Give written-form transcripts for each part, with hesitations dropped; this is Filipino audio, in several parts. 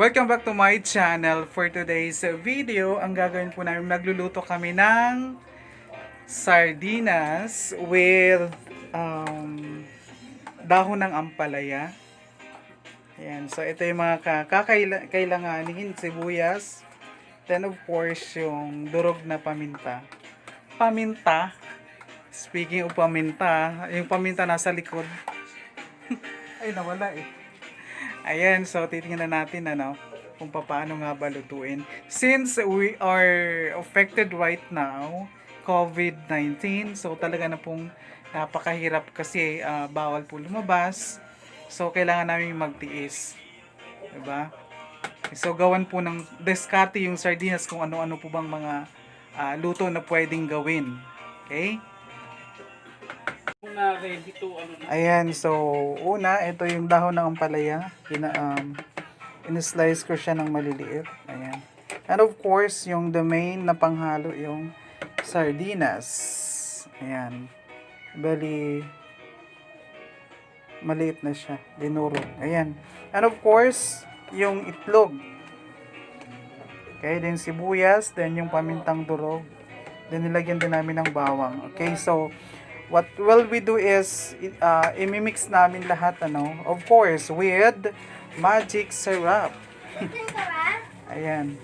Welcome back to my channel. For today's video, ang gagawin po namin, magluluto kami ng sardinas with dahon ng ampalaya. Ayan. So, ito yung mga kakailanganin, sibuyas. Then, of course, yung durog na paminta. Paminta. Speaking of paminta, yung paminta nasa likod. Ay, nawala eh. Ayan, so titingnan natin kung paano nga balutuin. Since we are affected right now, COVID-19, so talaga na pong napakahirap kasi bawal po lumabas. So kailangan namin magtiis. Diba? So gawan po ng diskarte yung sardinas kung ano-ano po bang mga luto na pwedeng gawin. Okay? Ayan, so una, ito yung dahon ng ampalaya. In-slice ko siya ng maliliit. Ayan. And of course, yung the main na panghalo, yung sardinas. Ayan. Bali, maliit na siya. Dinurog. Ayan. And of course, yung itlog. Okay, then sibuyas, then yung pamintang durog. Then nilagyan din namin ng bawang. Okay, so what will we do is imimix namin lahat of course with magic syrup. Ayan.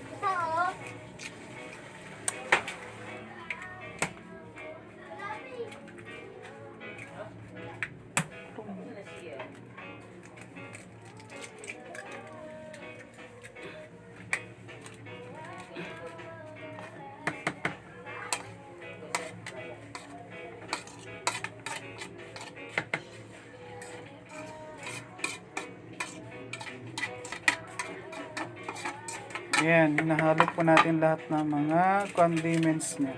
Ayan, hinahalo po natin lahat ng mga condiments niya.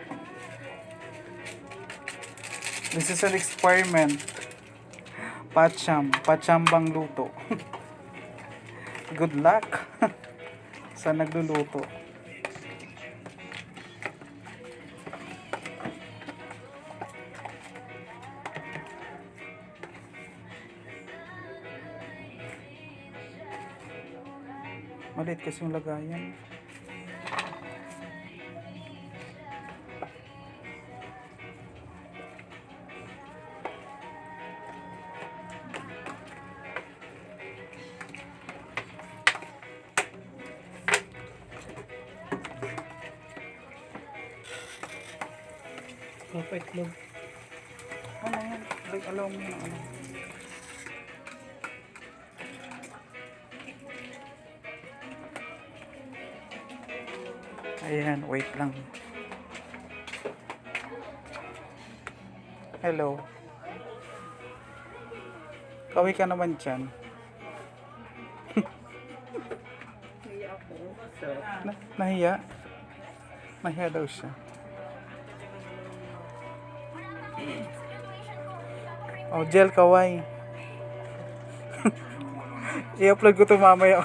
This is an experiment. Pachambang luto. Good luck sa nagluluto. Maliit kasi yung lagayan. Kapit lang. Ano yan? Alaw mo na ano. Ayan, wait lang. Hello. Kaway ka naman dyan. Nahiya? Nahiya daw siya. Oh, gel kaway. I-upload ko to mamaya.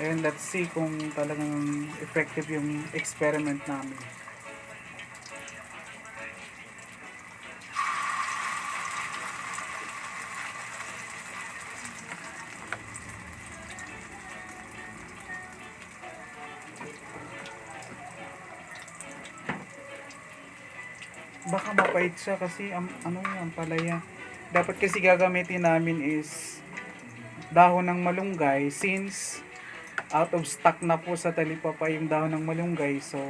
Ayun, let's see kung talagang effective yung experiment namin. Baka mapait siya kasi ano yung ampalaya. Dapat kasi gagamitin namin is dahon ng malunggay since out of stock na po sa talipapa yung dahon ng malunggay. So,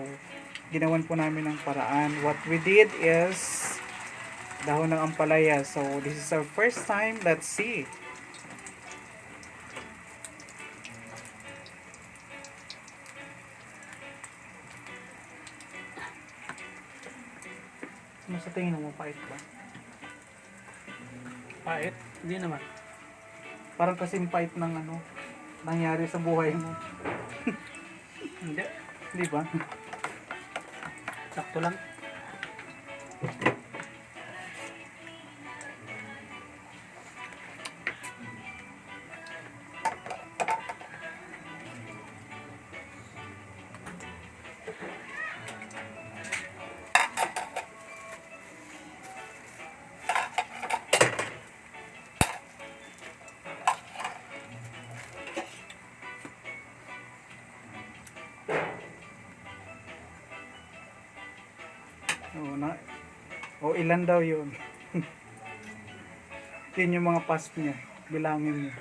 ginawan po namin ng paraan. What we did is dahon ng ampalaya. So, this is our first time. Let's see. Ano sa tingin mo, pait ba? Pait? Hindi naman. Parang kasing pait ng nangyari sa buhay mo. Hindi. Di ba? Sakto lang. Ilan daw yun? Yun yung mga pass niya. Bilangin niya.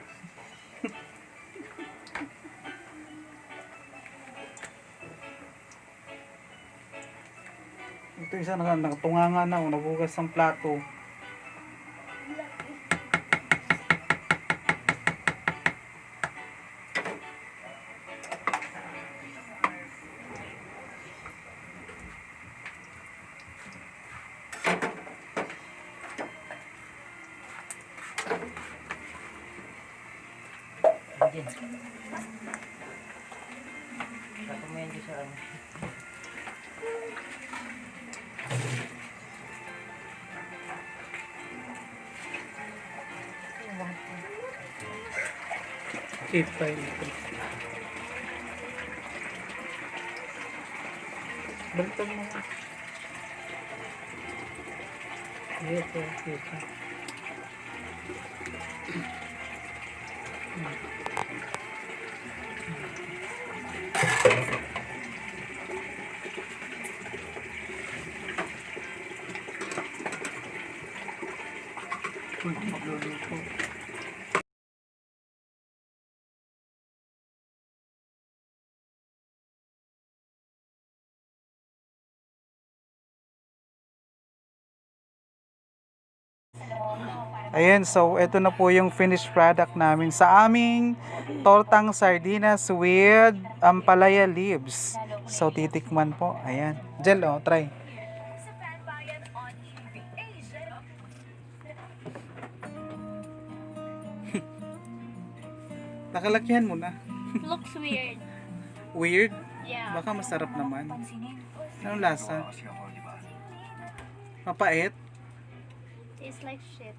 Ito isa nakatunganga na. Nabugas ng plato. Diyan. Tapos mo yan sa ano. Baliktad mo. Ito. Magluluto. Ayan, so ito na po yung finished product namin sa aming tortang sardinas with ampalaya leaves. So titikman po. Ayan. Jel, oh, try. Nakalakyan mo na. Looks weird. Weird? Yeah. Baka masarap naman. Anong lasa? Mapait? Tastes like shit.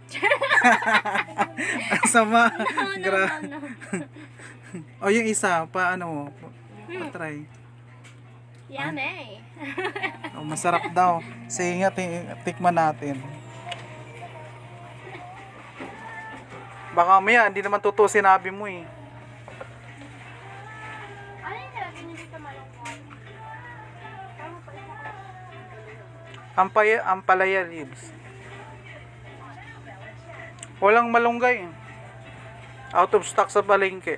Ang sama. No. O yung isa, paano mo? Pa-try. Yummy. Oh, masarap daw. Sige nga, tikman natin. Baka maya, hindi naman totoo sinabi mo eh. Ano yung nilagay niyo dito malungkot? Ampalaya leaves. Walang malunggay. Out of stock sa palengke.